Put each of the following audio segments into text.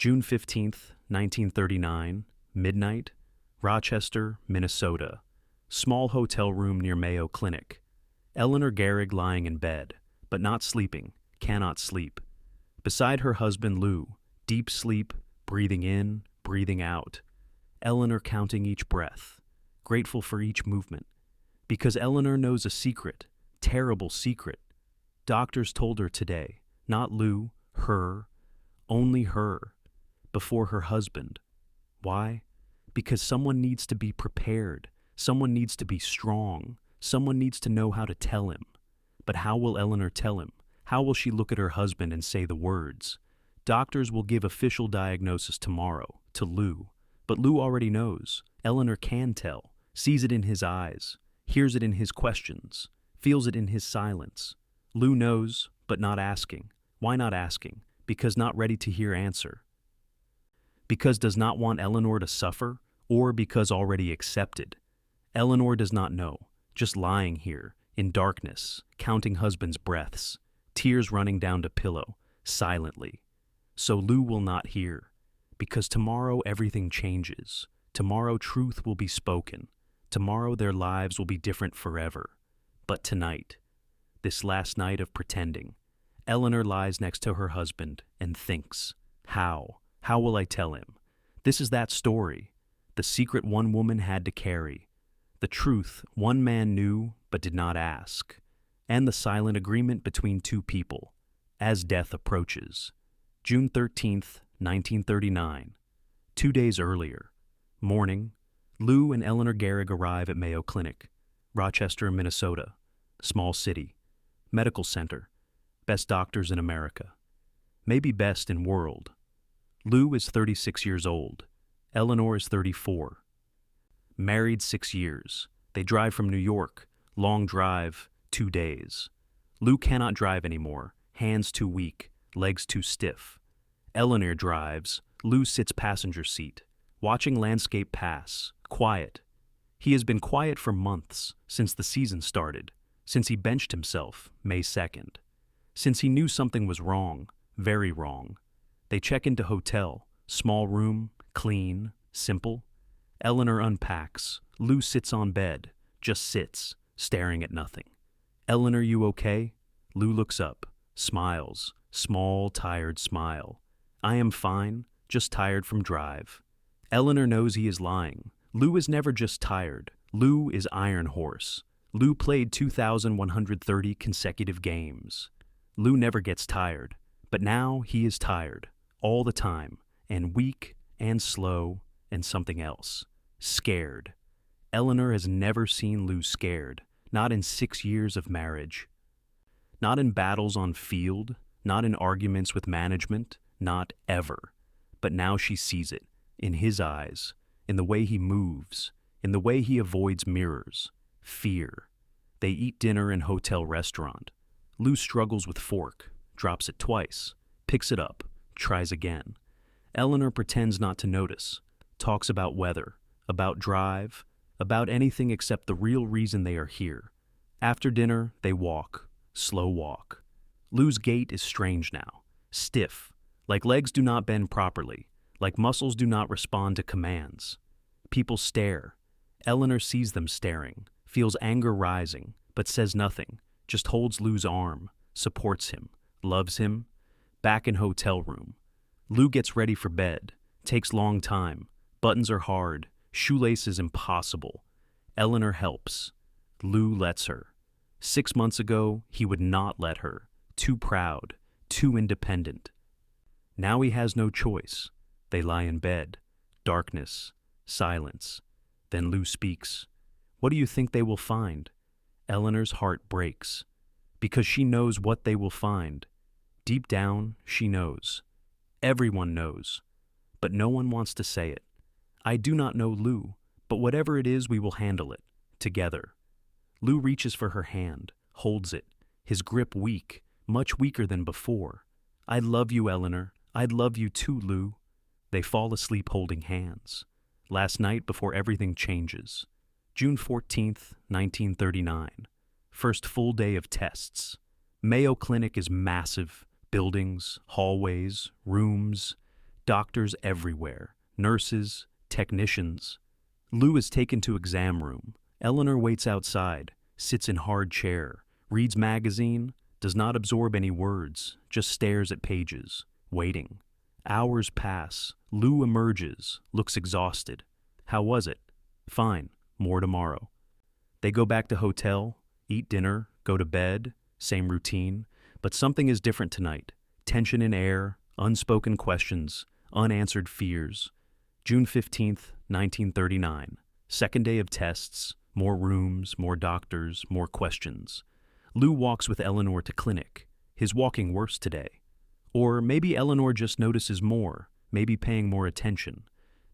June 15th, 1939, midnight, Rochester, Minnesota. Small hotel room near Mayo Clinic. Eleanor Gehrig lying in bed, but not sleeping, cannot sleep. Beside her husband Lou, deep sleep, breathing in, breathing out. Eleanor counting each breath, grateful for each movement. Because Eleanor knows a secret, terrible secret. Doctors told her today, not Lou, her, only her, before her husband. Why? Because someone needs to be prepared. Someone needs to be strong. Someone needs to know how to tell him. But how will Eleanor tell him? How will she look at her husband and say the words? Doctors will give official diagnosis tomorrow, to Lou. But Lou already knows. Eleanor can tell, sees it in his eyes, hears it in his questions, feels it in his silence. Lou knows, but not asking. Why not asking? Because not ready to hear answer. Because does not want Eleanor to suffer, or because already accepted. Eleanor does not know, just lying here, in darkness, counting husband's breaths, tears running down to pillow, silently. So Lou will not hear, because tomorrow everything changes. Tomorrow truth will be spoken. Tomorrow their lives will be different forever. But tonight, this last night of pretending, Eleanor lies next to her husband and thinks, how? How will I tell him? This is that story, the secret one woman had to carry, the truth one man knew but did not ask, and the silent agreement between two people, as death approaches. June 13th, 1939. 2 days earlier. Morning. Lou and Eleanor Gehrig arrive at Mayo Clinic, Rochester, Minnesota. Small city. Medical center. Best doctors in America. Maybe best in world. Lou is 36 years old. Eleanor is 34. Married 6 years. They drive from New York. Long drive, 2 days. Lou cannot drive anymore. Hands too weak, legs too stiff. Eleanor drives. Lou sits passenger seat, watching landscape pass, quiet. He has been quiet for months, since the season started, since he benched himself, May 2nd. Since he knew something was wrong, very wrong. They check into hotel, small room, clean, simple. Eleanor unpacks. Lou sits on bed, just sits, staring at nothing. Eleanor, you okay? Lou looks up, smiles, small, tired smile. I am fine, just tired from drive. Eleanor knows he is lying. Lou is never just tired. Lou is Iron Horse. Lou played 2,130 consecutive games. Lou never gets tired, but now he is tired, all the time, and weak, and slow, and something else. Scared. Eleanor has never seen Lou scared, not in 6 years of marriage. Not in battles on field, not in arguments with management, not ever. But now she sees it, in his eyes, in the way he moves, in the way he avoids mirrors. Fear. They eat dinner in hotel restaurant. Lou struggles with fork, drops it twice, picks it up, tries again. Eleanor pretends not to notice, talks about weather, about drive, about anything except the real reason they are here. After dinner, they walk, slow walk. Lou's gait is strange now, stiff, like legs do not bend properly, like muscles do not respond to commands. People stare. Eleanor sees them staring, feels anger rising, but says nothing, just holds Lou's arm, supports him, loves him. Back in hotel room. Lou gets ready for bed, takes long time, buttons are hard, shoelaces impossible. Eleanor helps. Lou lets her. 6 months ago, he would not let her. Too proud, too independent. Now he has no choice. They lie in bed. Darkness. Silence. Then Lou speaks. What do you think they will find? Eleanor's heart breaks. Because she knows what they will find. Deep down, she knows. Everyone knows. But no one wants to say it. I do not know Lou, but whatever it is, we will handle it. Together. Lou reaches for her hand, holds it, his grip weak, much weaker than before. I love you, Eleanor. I'd love you too, Lou. They fall asleep holding hands. Last night before everything changes. June 14th, 1939. First full day of tests. Mayo Clinic is massive. Buildings, hallways, rooms. Doctors everywhere, nurses, technicians. Lou is taken to exam room. Eleanor waits outside, sits in hard chair, reads magazine, does not absorb any words, just stares at pages, waiting. Hours pass. Lou emerges, looks exhausted. How was it? Fine, more tomorrow. They go back to hotel, eat dinner, go to bed, same routine, but something is different tonight. Tension in air, unspoken questions, unanswered fears. June 15th, 1939. Second day of tests, more rooms, more doctors, more questions. Lou walks with Eleanor to clinic. His walking worse today. Or maybe Eleanor just notices more, maybe paying more attention,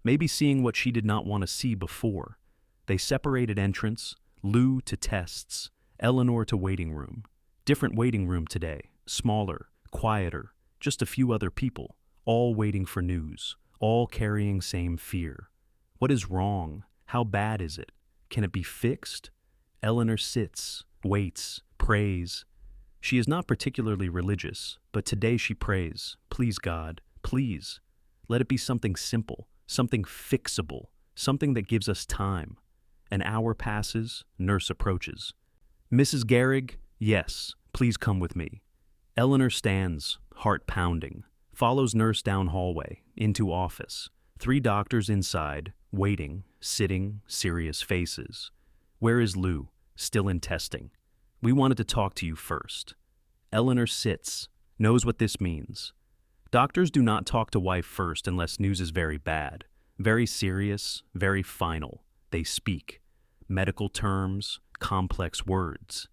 maybe seeing what she did not want to see before. They separated entrance, Lou to tests, Eleanor to waiting room. Different waiting room today, smaller, quieter, just a few other people, all waiting for news, all carrying same fear. What is wrong? How bad is it? Can it be fixed? Eleanor sits, waits, prays. She is not particularly religious, but today she prays, please God, please. Let it be something simple, something fixable, something that gives us time. An hour passes, nurse approaches. Mrs. Gehrig, yes, please come with me. Eleanor stands, heart pounding, follows nurse down hallway, into office. 3 doctors inside, waiting, sitting, serious faces. Where is Lou? Still in testing. We wanted to talk to you first. Eleanor sits, knows what this means. Doctors do not talk to wife first unless news is very bad, very serious, very final. They speak. Medical terms, complex words.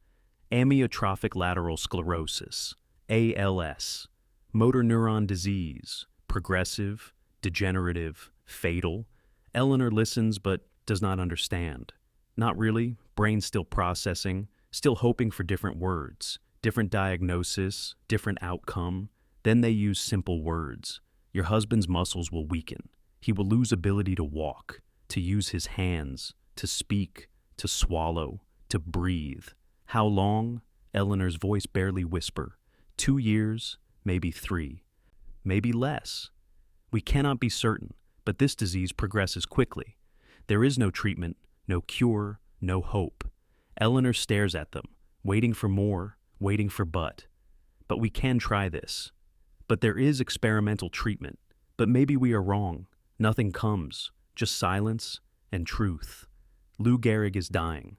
Amyotrophic lateral sclerosis, ALS, motor neuron disease, progressive, degenerative, fatal. Eleanor listens but does not understand. Not really, brain still processing, still hoping for different words, different diagnosis, different outcome. Then they use simple words. Your husband's muscles will weaken. He will lose ability to walk, to use his hands, to speak, to swallow, to breathe. How long? Eleanor's voice barely whisper. 2 years, maybe 3, maybe less. We cannot be certain, but this disease progresses quickly. There is no treatment, no cure, no hope. Eleanor stares at them, waiting for more, waiting for but we can try this. But there is experimental treatment. But maybe we are wrong. Nothing comes, just silence and truth. Lou Gehrig is dying.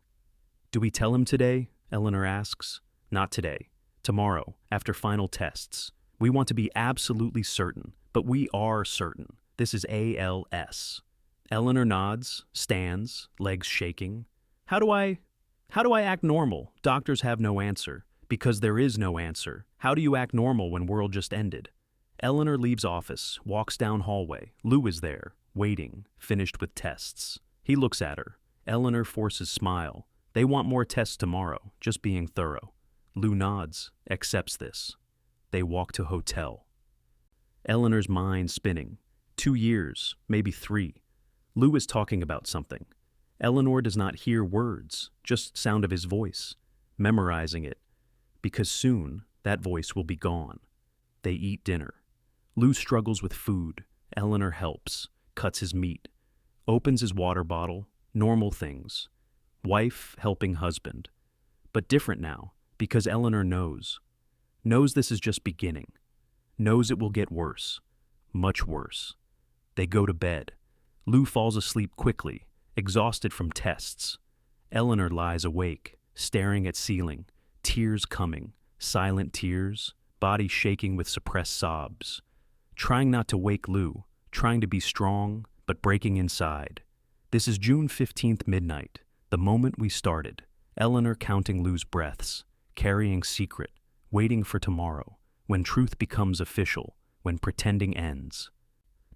Do we tell him today? Eleanor asks. Not today. Tomorrow, after final tests. We want to be absolutely certain, but we are certain. This is ALS. Eleanor nods, stands, legs shaking. How do I act normal? Doctors have no answer. Because there is no answer. How do you act normal when world just ended? Eleanor leaves office, walks down hallway. Lou is there, waiting, finished with tests. He looks at her. Eleanor forces smile. They want more tests tomorrow, just being thorough. Lou nods, accepts this. They walk to hotel. Eleanor's mind spinning. 2 years, maybe 3. Lou is talking about something. Eleanor does not hear words, just sound of his voice, memorizing it. Because soon, that voice will be gone. They eat dinner. Lou struggles with food. Eleanor helps, cuts his meat, opens his water bottle, normal things. Wife helping husband. But different now, because Eleanor knows. Knows this is just beginning. Knows it will get worse. Much worse. They go to bed. Lou falls asleep quickly, exhausted from tests. Eleanor lies awake, staring at ceiling. Tears coming, silent tears, body shaking with suppressed sobs. Trying not to wake Lou, trying to be strong, but breaking inside. This is June 15th midnight, the moment we started. Eleanor counting Lou's breaths, carrying secret, waiting for tomorrow, when truth becomes official, when pretending ends.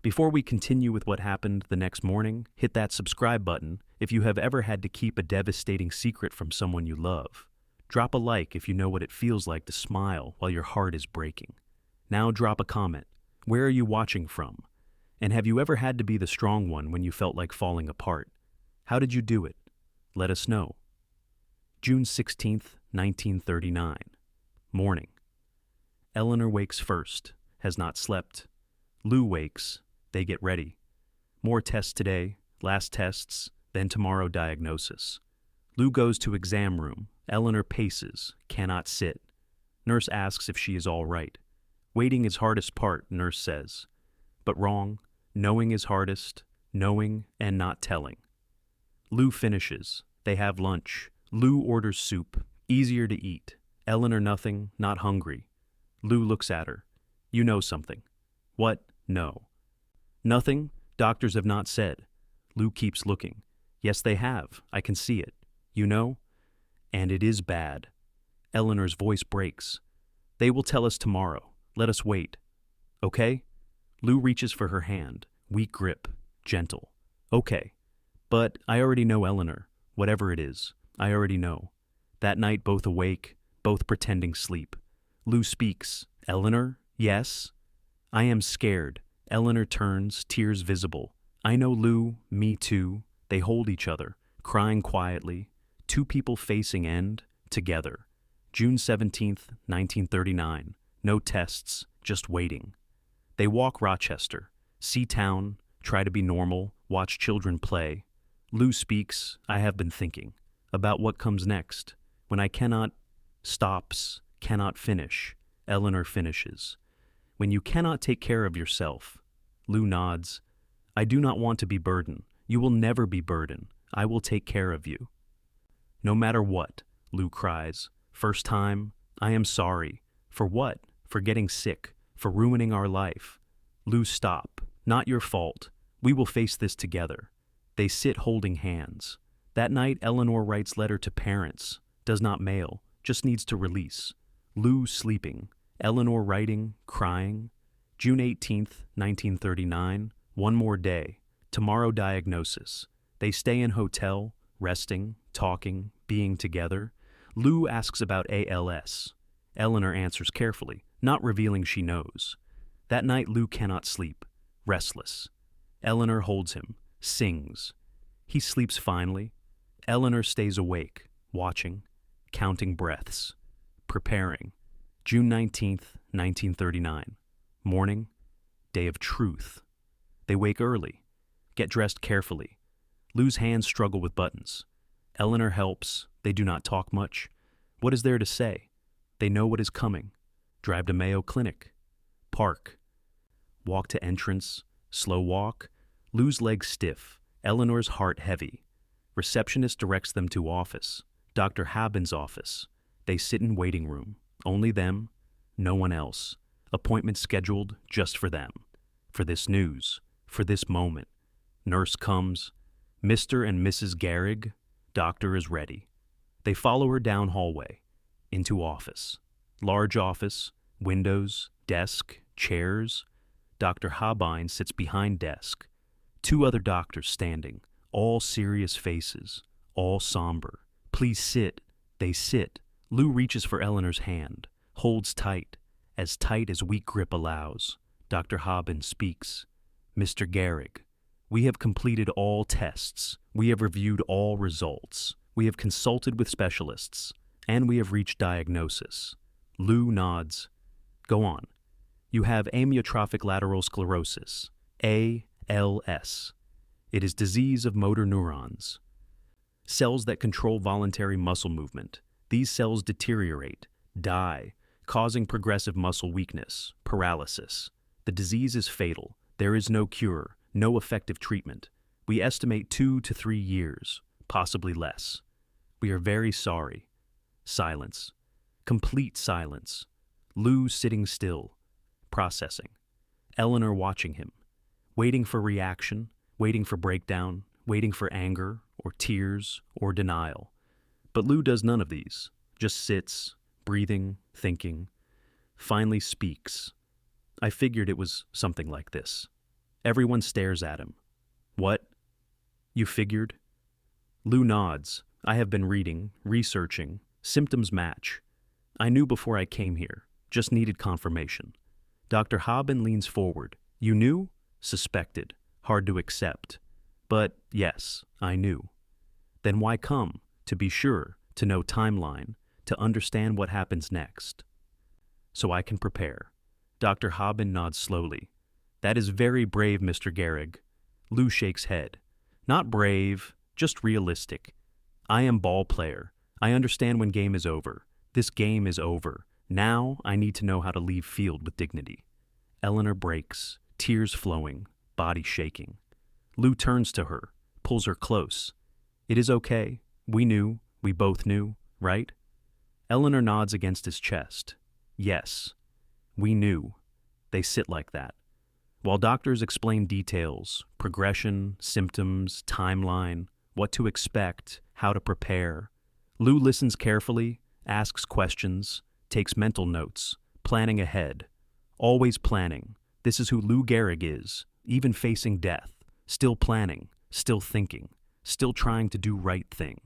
Before we continue with what happened the next morning, hit that subscribe button if you have ever had to keep a devastating secret from someone you love. Drop a like if you know what it feels like to smile while your heart is breaking. Now drop a comment. Where are you watching from? And have you ever had to be the strong one when you felt like falling apart? How did you do it? Let us know. June 16th, 1939. Morning. Eleanor wakes first, has not slept. Lou wakes. They get ready. More tests today, last tests, then tomorrow diagnosis. Lou goes to exam room. Eleanor paces, cannot sit. Nurse asks if she is all right. Waiting is hardest part, nurse says. But wrong. Knowing is hardest. Knowing and not telling. Lou finishes. They have lunch. Lou orders soup. Easier to eat. Eleanor nothing, not hungry. Lou looks at her. You know something. What? No. Nothing? Doctors have not said. Lou keeps looking. Yes, they have. I can see it. You know? And it is bad. Eleanor's voice breaks. They will tell us tomorrow. Let us wait. Okay? Lou reaches for her hand. Weak grip. Gentle. Okay. But I already know Eleanor. Whatever it is, I already know. That night both awake, both pretending sleep. Lou speaks. Eleanor? Yes? I am scared. Eleanor turns, tears visible. I know Lou, me too. They hold each other, crying quietly. Two people facing end, together. June 17th, 1939. No tests, just waiting. They walk Rochester, see town, try to be normal, watch children play. Lou speaks, I have been thinking, about what comes next. When I stops, cannot finish. Eleanor finishes. When you cannot take care of yourself. Lou nods. I do not want to be burden. You will never be burden. I will take care of you. No matter what, Lou cries. First time, I am sorry. For what? For getting sick. For ruining our life. Lou, stop. Not your fault. We will face this together. They sit holding hands. That night, Eleanor writes letter to parents. Does not mail. Just needs to release. Lou sleeping. Eleanor writing, crying. June 18th, 1939. One more day. Tomorrow diagnosis. They stay in hotel, resting, talking, being together. Lou asks about ALS. Eleanor answers carefully, not revealing she knows. That night Lou cannot sleep, restless. Eleanor holds him, sings. He sleeps finally. Eleanor stays awake, watching, counting breaths, preparing. June 19th, 1939. Morning, day of truth. They wake early, get dressed carefully. Lou's hands struggle with buttons. Eleanor helps. They do not talk much. What is there to say? They know what is coming. Drive to Mayo Clinic. Park. Walk to entrance. Slow walk. Lou's legs stiff. Eleanor's heart heavy. Receptionist directs them to office. Dr. Habin's office. They sit in waiting room. Only them. No one else. Appointment scheduled just for them. For this news. For this moment. Nurse comes. Mr. and Mrs. Gehrig. Doctor is ready. They follow her down hallway. Into office. Large office. Windows. Desk. Chairs. Dr. Habine sits behind desk. Two other doctors standing. All serious faces. All somber. Please sit. They sit. Lou reaches for Eleanor's hand. Holds tight as weak grip allows. Dr. Habin speaks. Mr. Gehrig, we have completed all tests. We have reviewed all results. We have consulted with specialists. And we have reached diagnosis. Lou nods. Go on. You have amyotrophic lateral sclerosis, ALS. It is disease of motor neurons. Cells that control voluntary muscle movement. These cells deteriorate, die, causing progressive muscle weakness, paralysis. The disease is fatal. There is no cure, no effective treatment. We estimate 2 to 3 years, possibly less. We are very sorry. Silence. Complete silence. Lou sitting still, processing. Eleanor watching him, waiting for reaction, waiting for breakdown, waiting for anger or tears or denial. But Lou does none of these, just sits, breathing, thinking, finally speaks. I figured it was something like this. Everyone stares at him. What? You figured? Lou nods. I have been reading, researching. Symptoms match. I knew before I came here. Just needed confirmation. Dr. Habin leans forward. You knew? Suspected. Hard to accept. But yes, I knew. Then why come? To be sure, to know timeline, to understand what happens next. So I can prepare. Dr. Habin nods slowly. That is very brave, Mr. Gehrig. Lou shakes head. Not brave, just realistic. I am ball player. I understand when game is over. This game is over. Now I need to know how to leave field with dignity. Eleanor breaks, tears flowing, body shaking. Lou turns to her, pulls her close. It is okay. We knew. We both knew, right? Eleanor nods against his chest. Yes. We knew. They sit like that. While doctors explain details, progression, symptoms, timeline, what to expect, how to prepare, Lou listens carefully, asks questions, takes mental notes, planning ahead. Always planning. This is who Lou Gehrig is, even facing death. Still planning, still thinking, still trying to do right thing.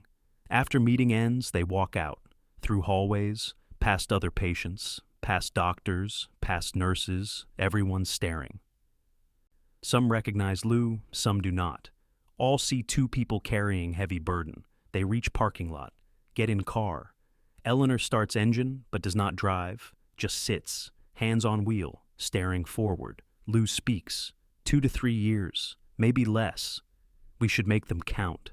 After meeting ends, they walk out, through hallways, past other patients, past doctors, past nurses, everyone staring. Some recognize Lou, some do not. All see two people carrying heavy burden. They reach parking lot, get in car. Eleanor starts engine, but does not drive, just sits, hands on wheel, staring forward. Lou speaks. 2 to 3 years, maybe less. We should make them count.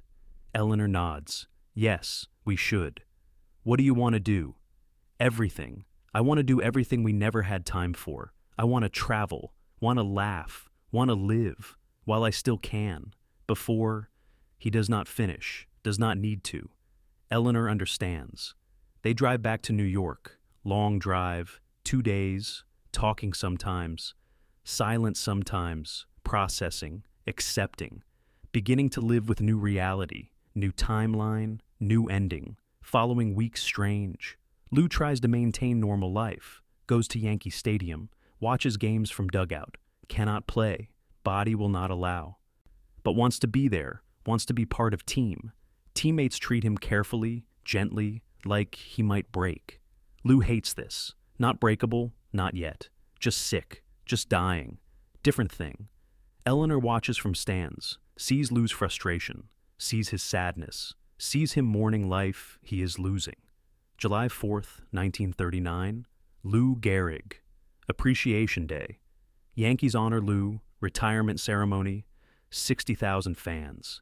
Eleanor nods. Yes, we should. What do you want to do? Everything. I want to do everything we never had time for. I want to travel, want to laugh, want to live, while I still can. Before, he does not finish, does not need to. Eleanor understands. They drive back to New York. Long drive, 2 days, talking sometimes, silent sometimes, processing, accepting, beginning to live with new reality, new timeline, new ending, following weeks strange. Lou tries to maintain normal life, goes to Yankee Stadium, watches games from dugout, cannot play, body will not allow, but wants to be there, wants to be part of team. Teammates treat him carefully, gently, like he might break. Lou hates this. Not breakable, not yet. Just sick, just dying. Different thing. Eleanor watches from stands, sees Lou's frustration, sees his sadness, sees him mourning life he is losing. July 4th, 1939, Lou Gehrig. Appreciation Day. Yankees honor Lou, retirement ceremony, 60,000 fans.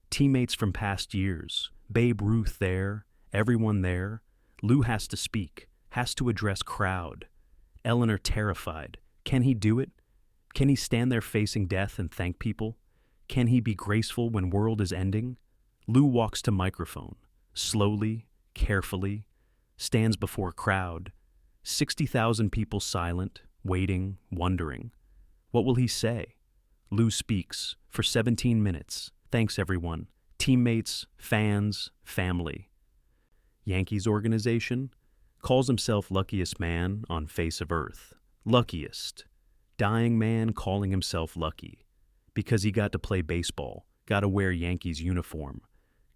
Teammates from past years, Babe Ruth there, everyone there. Lou has to speak, has to address crowd. Eleanor terrified. Can he do it? Can he stand there facing death and thank people? Can he be graceful when world is ending? Lou walks to microphone, slowly, carefully, stands before crowd. 60,000 people silent, waiting, wondering. What will he say? Lou speaks for 17 minutes. Thanks everyone. Teammates, fans, family. Yankees organization calls himself luckiest man on face of earth. Luckiest. Dying man calling himself lucky. Because he got to play baseball, got to wear Yankees uniform,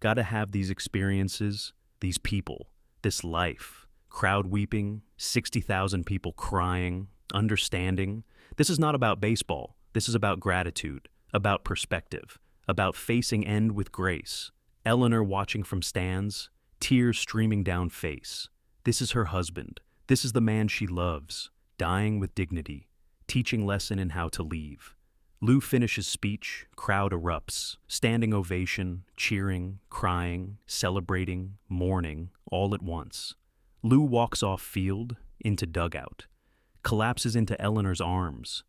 got to have these experiences, these people, this life. Crowd weeping, 60,000 people crying, understanding. This is not about baseball. This is about gratitude, about perspective, about facing end with grace. Eleanor watching from stands, tears streaming down face. This is her husband. This is the man she loves, dying with dignity, teaching lesson in how to leave. Lou finishes speech, crowd erupts, standing ovation, cheering, crying, celebrating, mourning, all at once. Lou walks off field, into dugout, collapses into Eleanor's arms.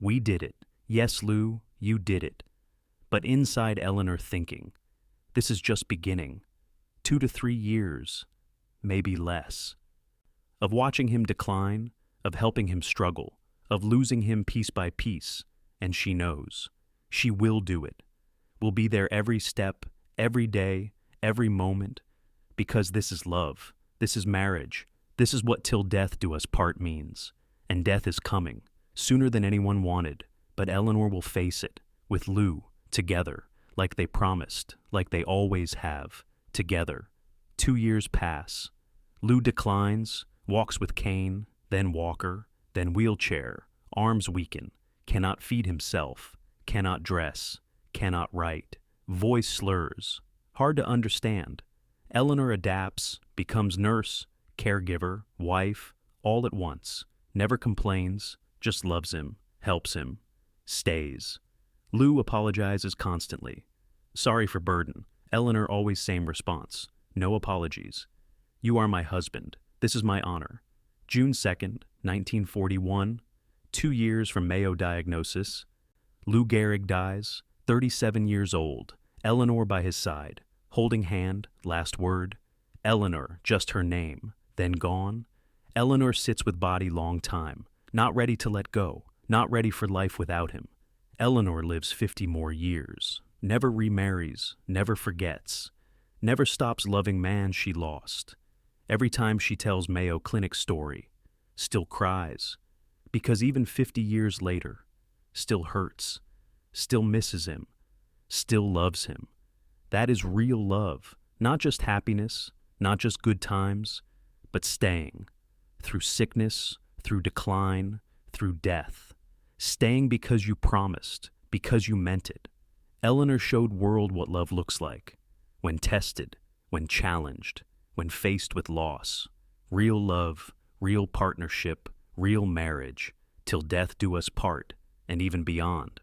We did it. Yes, Lou, you did it. But inside Eleanor thinking, this is just beginning. 2 to 3 years, maybe less. Of watching him decline, of helping him struggle, of losing him piece by piece, and she knows. She will do it. Will be there every step, every day, every moment, because this is love. This is marriage. This is what till death do us part means. And death is coming, sooner than anyone wanted, but Eleanor will face it, with Lou, together, like they promised, like they always have, together. 2 years pass. Lou declines, walks with cane, then walker, then wheelchair, arms weaken, cannot feed himself, cannot dress, cannot write, voice slurs, hard to understand. Eleanor adapts, becomes nurse, caregiver, wife, all at once, never complains, just loves him, helps him. Stays. Lou apologizes constantly. Sorry for burden. Eleanor always same response. No apologies. You are my husband. This is my honor. June 2nd, 1941. 2 years from Mayo diagnosis. Lou Gehrig dies, 37 years old. Eleanor by his side. Holding hand, last word. Eleanor, just her name. Then gone. Eleanor sits with body long time. Not ready to let go. Not ready for life without him. Eleanor lives 50 more years. Never remarries. Never forgets. Never stops loving man she lost. Every time she tells Mayo Clinic story, still cries, because even 50 years later, still hurts, still misses him, still loves him. That is real love, not just happiness, not just good times, but staying, through sickness, through decline, through death. Staying because you promised, because you meant it. Eleanor showed world what love looks like, when tested, when challenged, when faced with loss. Real love, real partnership, real marriage, till death do us part, and even beyond.